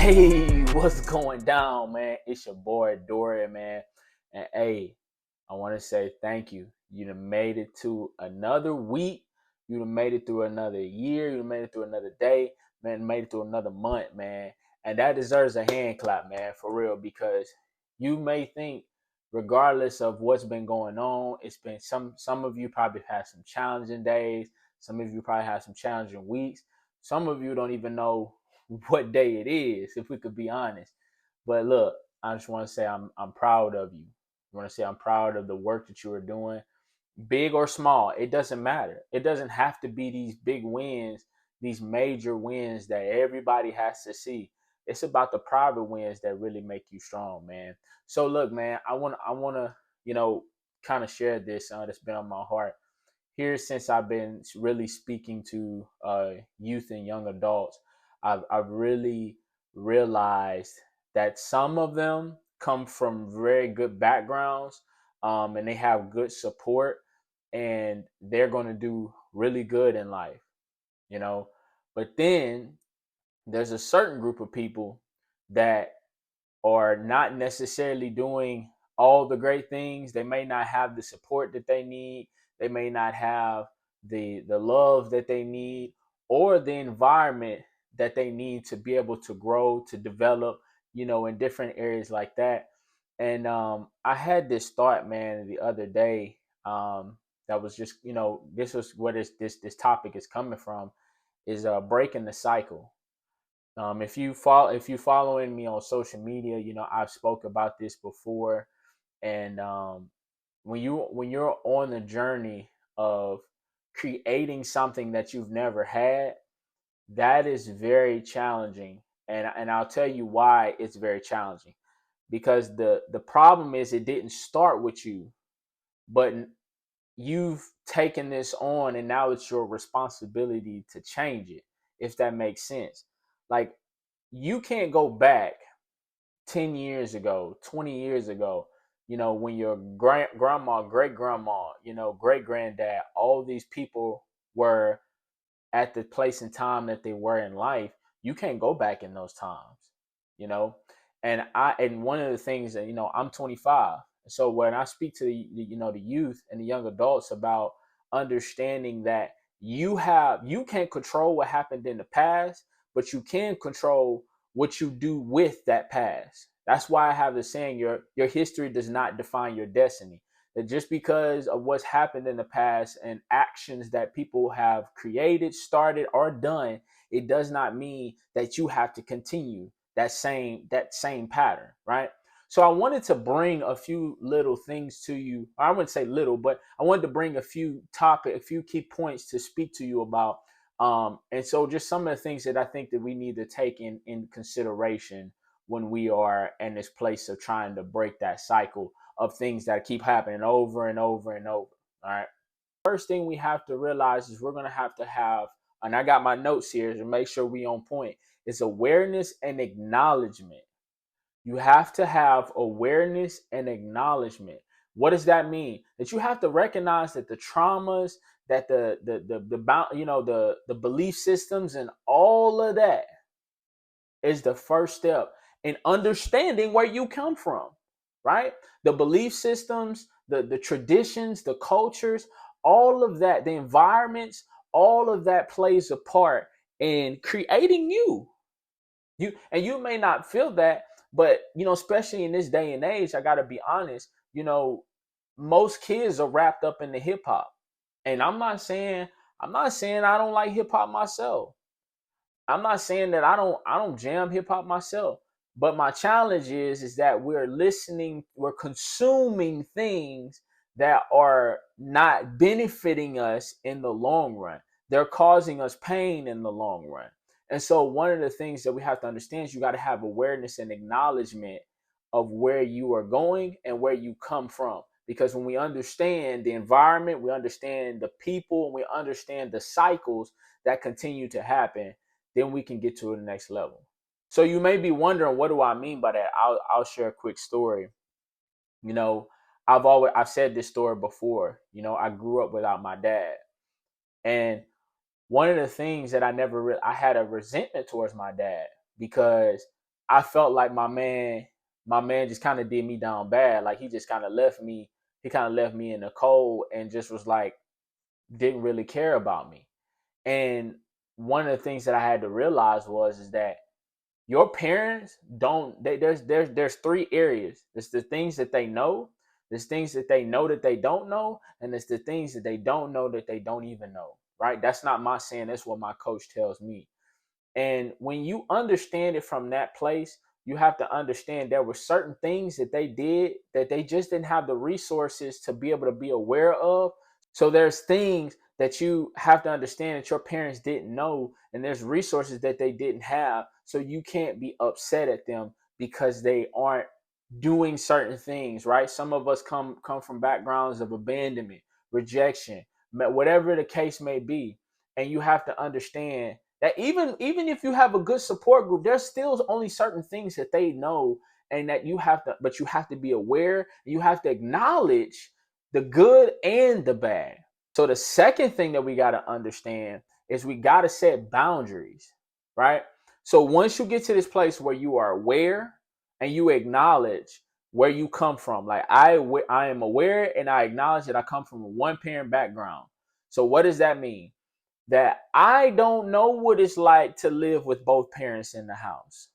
Hey, what's going down, man? It's your boy Dorian, man. And hey, I want to say thank you. You done made it to another week. You done made it through another year. You done made it through another day, man. Made it through another month, man. And that deserves a hand clap, man, for real. Because you may think, regardless of what's been going on, it's been some of you probably had some challenging days. Some of you probably had some challenging weeks. Some of you don't even know what day it is, if we could be honest. But look, I just want to say I'm proud of you. I want to say I'm proud of the work that you are doing, big or small. It doesn't matter. It doesn't have to be these big wins, these major wins that everybody has to see. It's about the private wins that really make you strong, man. So look, man, I want to kind of share this that's been on my heart here since I've been really speaking to youth and young adults. I've really realized that some of them come from very good backgrounds, and they have good support, and they're going to do really good in life, you know. But then there's a certain group of people that are not necessarily doing all the great things. They may not have the support that they need. They may not have the love that they need or the environment that they need to be able to grow, to develop, in different areas like that. And I had this thought, man, the other day. That was just, this was where this topic is coming from, is breaking the cycle. If you following me on social media, I've spoke about this before. And when you're on the journey of creating something that you've never had, that is very challenging. And I'll tell you why it's very challenging. Because the problem is, it didn't start with you, but you've taken this on, and now it's your responsibility to change it, if that makes sense. Like, you can't go back 10 years ago, 20 years ago, when your grandma, great grandma, great granddad, all these people were at the place and time that they were in life. You can't go back in those times, you know. And one of the things that, I'm 25. So when I speak to the youth and the young adults about understanding that you can't control what happened in the past, but you can control what you do with that past. That's why I have the saying, your history does not define your destiny. That just because of what's happened in the past and actions that people have created, started, or done, it does not mean that you have to continue that same pattern, right? So I wanted to bring a few little things to you. I wouldn't say little, but I wanted to bring a few key points to speak to you about. And so just some of the things that I think that we need to take in consideration when we are in this place of trying to break that cycle of things that keep happening over and over and over. All right. First thing we have to realize is we're going to have, and I got my notes here to make sure we on point, is awareness and acknowledgement. You have to have awareness and acknowledgement. What does that mean? That you have to recognize that the traumas, that the belief systems and all of that is the first step in understanding where you come from, right? The belief systems, the traditions, the cultures, all of that, the environments, all of that plays a part in creating you. You may not feel that, but especially in this day and age, I got to be honest, most kids are wrapped up in the hip hop. And I'm not saying I don't like hip hop myself. I'm not saying that I don't jam hip hop myself, but my challenge is that we're consuming things that are not benefiting us in the long run. They're causing us pain in the long run. And so one of the things that we have to understand is you got to have awareness and acknowledgement of where you are going and where you come from. Because when we understand the environment, we understand the people, and we understand the cycles that continue to happen, then we can get to the next level. So you may be wondering, what do I mean by that? I'll share a quick story. You know, I've said this story before. I grew up without my dad, and one of the things that I had a resentment towards my dad because I felt like my man just kind of did me down bad. Like he just kind of left me. He kind of left me in the cold and just was like didn't really care about me. And one of the things that I had to realize was is that your parents don't. There's three areas. There's the things that they know. There's things that they know that they don't know, and it's the things that they don't know that they don't even know. Right? That's not my saying. That's what my coach tells me. And when you understand it from that place, you have to understand there were certain things that they did that they just didn't have the resources to be able to be aware of. So there's things that you have to understand that your parents didn't know, and there's resources that they didn't have. So you can't be upset at them because they aren't doing certain things, right? Some of us come from backgrounds of abandonment, rejection, whatever the case may be. And you have to understand that even if you have a good support group, there's still only certain things that they know, and that you have to, but you have to be aware, you have to acknowledge the good and the bad. So the second thing that we got to understand is we got to set boundaries, right? So once you get to this place where you are aware and you acknowledge where you come from, like I am aware and I acknowledge that I come from a one parent background. So what does that mean? That I don't know what it's like to live with both parents in the house.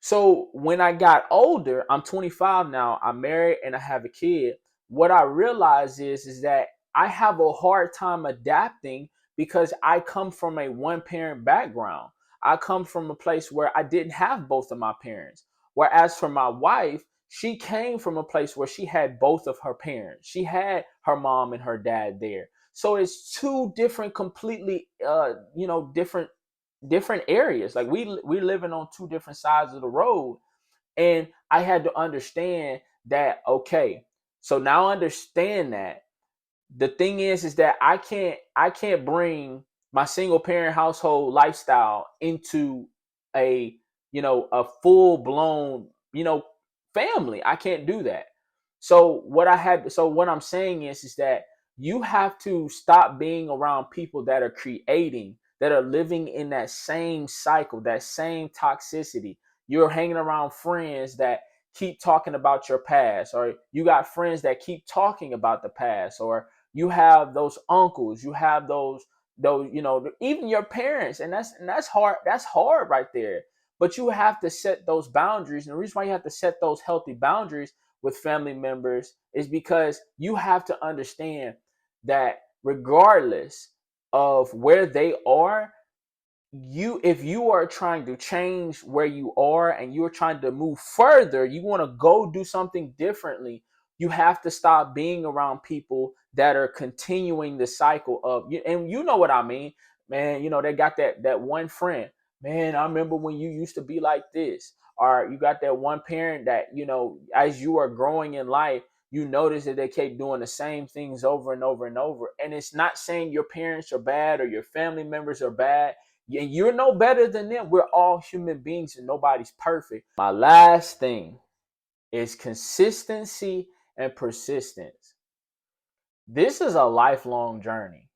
So when I got older, I'm 25 now, I'm married and I have a kid. What I realized is that I have a hard time adapting because I come from a one parent background. I come from a place where I didn't have both of my parents. Whereas for my wife, she came from a place where she had both of her parents. She had her mom and her dad there. So it's two different, completely, different areas. Like we living on two different sides of the road, and I had to understand that. Okay, so now understand that the thing is that I can't bring my single parent household lifestyle into a a full blown family. I can't do that. So what I'm saying is that you have to stop being around people that are creating, that are living in that same cycle, that same toxicity. You're hanging around friends that keep talking about your past, or you got friends that keep talking about the past, or you have those uncles, you have those even your parents, and that's hard. That's hard right there. But you have to set those boundaries, and the reason why you have to set those healthy boundaries with family members is because you have to understand that regardless of where they are, if you are trying to change where you are and you're trying to move further, you want to go do something differently, you have to stop being around people that are continuing the cycle of you. And you know what I mean, man. They got that one friend, man, I remember when you used to be like this. Or you got that one parent that as you are growing in life, you notice that they keep doing the same things over and over and over. And it's not saying your parents are bad or your family members are bad. And you're no better than them. We're all human beings and nobody's perfect. My last thing is consistency and persistence. This is a lifelong journey.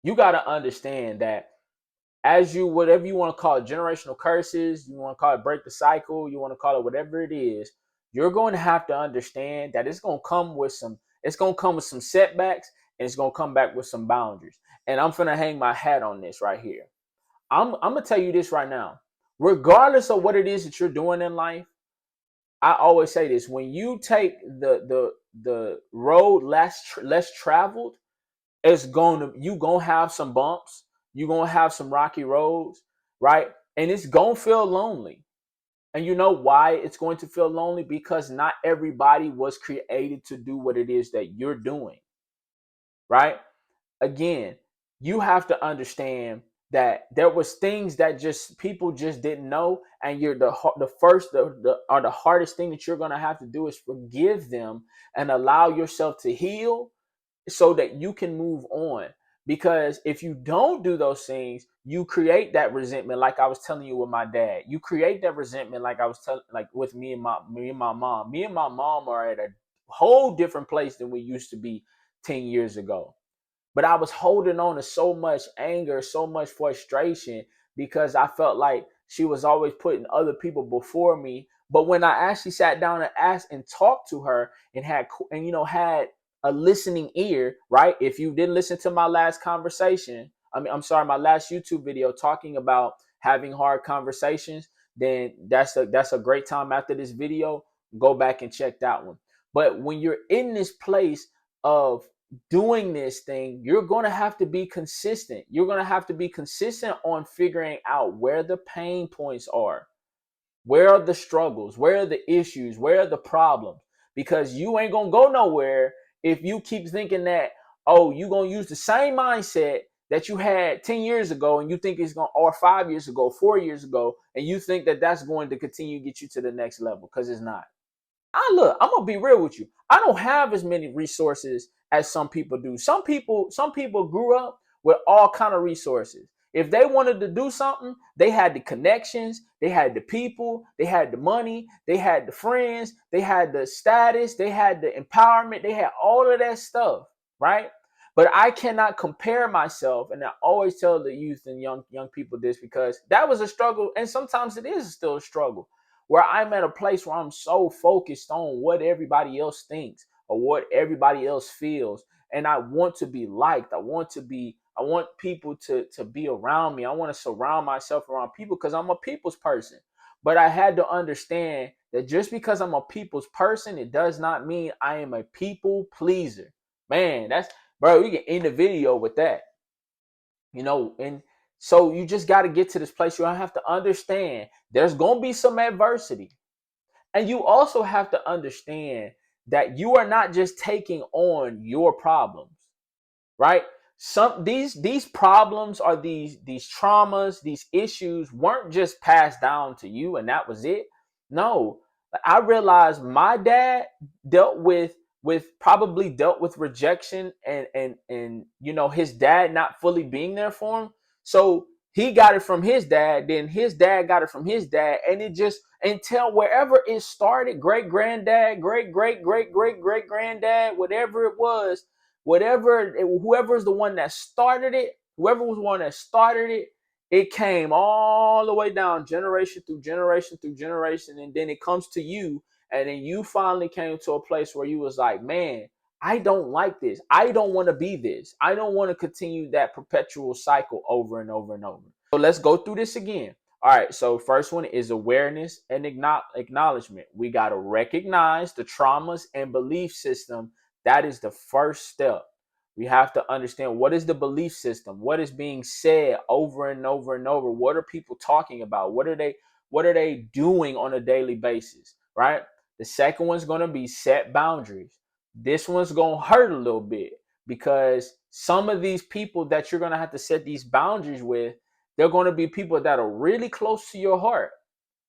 You got to understand that as you, whatever you want to call it, generational curses, you want to call it break the cycle, you want to call it whatever it is, you're going to have to understand that it's going to come with some setbacks, and it's going to come back with some boundaries. And I'm going to hang my hat on this right here. I'm gonna tell you this right now. Regardless of what it is that you're doing in life, I always say this: when you take the road less traveled, you gonna have some bumps, you gonna have some rocky roads, right? And it's gonna feel lonely. And you know why it's going to feel lonely? Because not everybody was created to do what it is that you're doing, right? Again, you have to understand that there was things that just people just didn't know, and you're the hardest thing that you're going to have to do is forgive them and allow yourself to heal so that you can move on. Because if you don't do those things, you create that resentment, like I was telling you with my dad. You create that resentment, like I was telling, like with me and my mom. Me and my mom are at a whole different place than we used to be 10 years ago. But I was holding on to so much anger, so much frustration, because I felt like She was always putting other people before me. But when I actually sat down and asked and talked to her and had a listening ear, right? If you didn't listen to my last conversation, I'm sorry, my last YouTube video talking about having hard conversations, then that's a great time after this video. Go back and check that one. But when you're in this place of doing this thing, you're going to have to be consistent. You're going to have to be consistent on figuring out where the pain points are. Where are the struggles? Where are the issues? Where are the problems? Because you ain't going to go nowhere if you keep thinking that, oh, you're going to use the same mindset that you had 10 years ago and you think it's going, or 5 years ago, 4 years ago, and you think that that's going to continue to get you to the next level, because it's not. I'm gonna be real with you. I don't have as many resources as some people do. Some people grew up with all kind of resources. If they wanted to do something, they had the connections, they had the people, they had the money, they had the friends, they had the status, they had the empowerment, they had all of that stuff, right? But I cannot compare myself, and I always tell the youth and young people this, because that was a struggle, and sometimes it is still a struggle, where I'm at a place where I'm so focused on what everybody else thinks or what everybody else feels. And I want to be liked. I want people to be around me. I want to surround myself around people because I'm a people's person. But I had to understand that just because I'm a people's person, it does not mean I am a people pleaser. Man, bro, you can end the video with that. And so you just got to get to this place where I have to understand there's going to be some adversity. And you also have to understand that you are not just taking on your problems, right? These problems, are these traumas, these issues weren't just passed down to you and that was it. No, I realized my dad dealt probably dealt with rejection and his dad not fully being there for him. So he got it from his dad, then his dad got it from his dad, and it just, until wherever it started, great granddad, great great great great great granddad, whatever it was, whoever is the one that started it, whoever was the one that started it, it came all the way down generation through generation through generation, and then it comes to you, and then you finally came to a place where you was like, man, I don't like this. I don't want to be this. I don't want to continue that perpetual cycle over and over and over. So let's go through this again. All right, so first one is awareness and acknowledgement. We got to recognize the traumas and belief system. That is the first step. We have to understand, what is the belief system? What is being said over and over and over? What are people talking about? What are they doing on a daily basis, right? The second one's going to be set boundaries. This one's going to hurt a little bit, because some of these people that you're going to have to set these boundaries with, they're going to be people that are really close to your heart,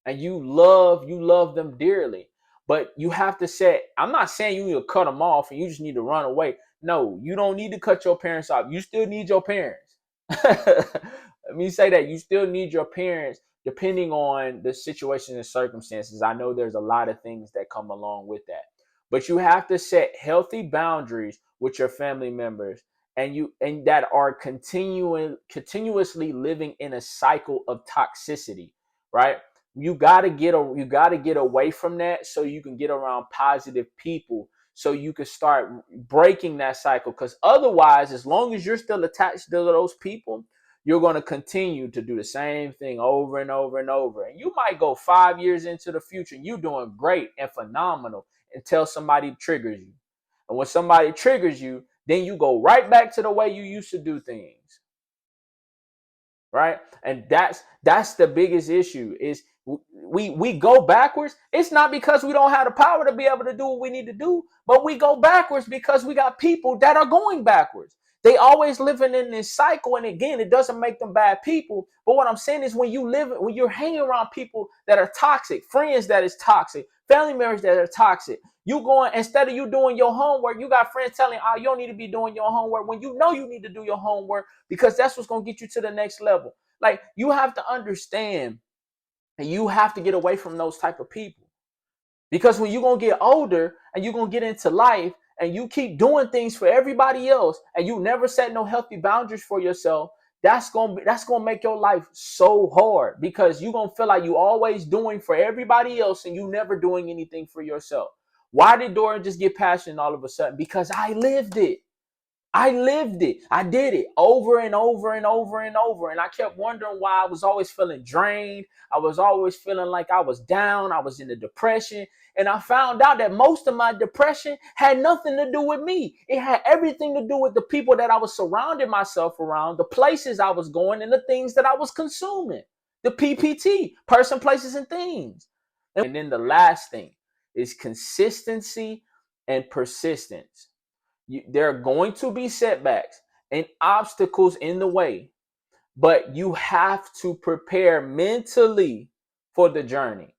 and you love them dearly. But you have to set, I'm not saying you need to cut them off and you just need to run away. No, you don't need to cut your parents off. You still need your parents. Let me say that. You still need your parents, depending on the situation and circumstances. I know there's a lot of things that come along with that. But you have to set healthy boundaries with your family members, and that are continuously living in a cycle of toxicity, right? You got to get away from that, so you can get around positive people, so you can start breaking that cycle. Because otherwise, as long as you're still attached to those people, you're going to continue to do the same thing over and over and over. And you might go 5 years into the future and you're doing great and phenomenal until somebody triggers you. And when somebody triggers you, then you go right back to the way you used to do things, right? And that's the biggest issue, is we go backwards. It's not because we don't have the power to be able to do what we need to do, but we go backwards because we got people that are going backwards. They always living in this cycle, and again, it doesn't make them bad people. But what I'm saying is, when you're hanging around people that are toxic, friends that is toxic, family members that are toxic, you going, instead of you doing your homework, you got friends telling, oh, you don't need to be doing your homework, when you know you need to do your homework, because that's what's going to get you to the next level. Like, you have to understand, and you have to get away from those type of people. Because when you're going to get older and you're going to get into life, and you keep doing things for everybody else, and you never set no healthy boundaries for yourself, that's gonna make your life so hard, because you're gonna feel like you always doing for everybody else and you never doing anything for yourself. Why did Dorian just get passionate all of a sudden? Because I lived it. I lived it. I did it over and over and over and over. And I kept wondering why I was always feeling drained. I was always feeling like I was down. I was in a depression. And I found out that most of my depression had nothing to do with me. It had everything to do with the people that I was surrounding myself around, the places I was going, and the things that I was consuming. The PPT, person, places, and things. And then the last thing is consistency and persistence. There are going to be setbacks and obstacles in the way, but you have to prepare mentally for the journey,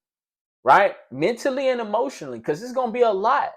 right? Mentally and emotionally, because it's going to be a lot.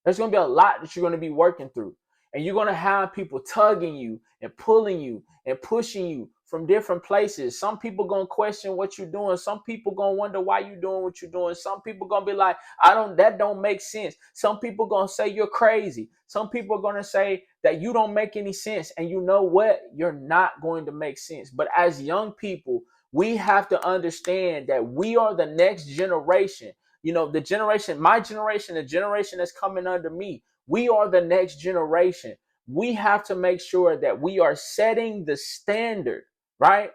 There's going to be a lot that you're going to be working through. And you're going to have people tugging you and pulling you and pushing you from different places. Some people going to question what you're doing. Some people going to wonder why you're doing what you're doing. Some people going to be like, that don't make sense. Some people going to say you're crazy. Some people are going to say that you don't make any sense. And you know what? You're not going to make sense. But as young people, we have to understand that we are the next generation. You know, the generation, my generation, the generation that's coming under me, we are the next generation. We have to make sure that we are setting the standard, right?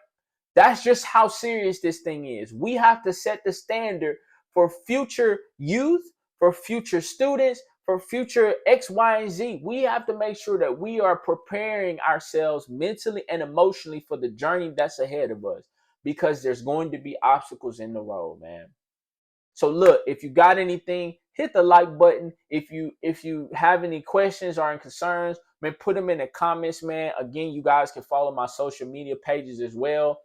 That's just how serious this thing is. We have to set the standard for future youth, for future students, for future X, Y, and Z. We have to make sure that we are preparing ourselves mentally and emotionally for the journey that's ahead of us, because there's going to be obstacles in the road, man. So look, if you got anything, hit the like button. If you have any questions or any concerns, man, put them in the comments, man. Again, you guys can follow my social media pages as well.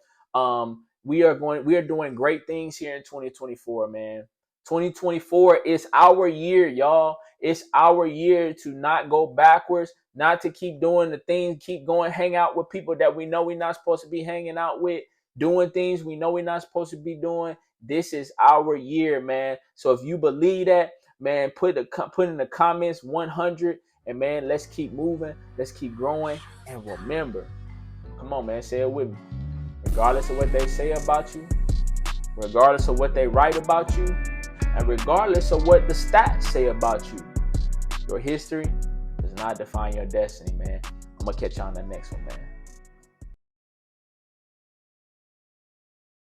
We are doing great things here in 2024, man. 2024 is our year, y'all. It's our year to not go backwards, not to keep doing the things, keep going, hang out with people that we know we're not supposed to be hanging out with, doing things we know we're not supposed to be doing. This is our year, man. So if you believe that, man, put in the comments 100, and man, let's keep moving, let's keep growing. And remember, come on, man, say it with me. Regardless of what they say about you, regardless of what they write about you, and regardless of what the stats say about you, your history does not define your destiny, man. I'm gonna catch you on the next one, man.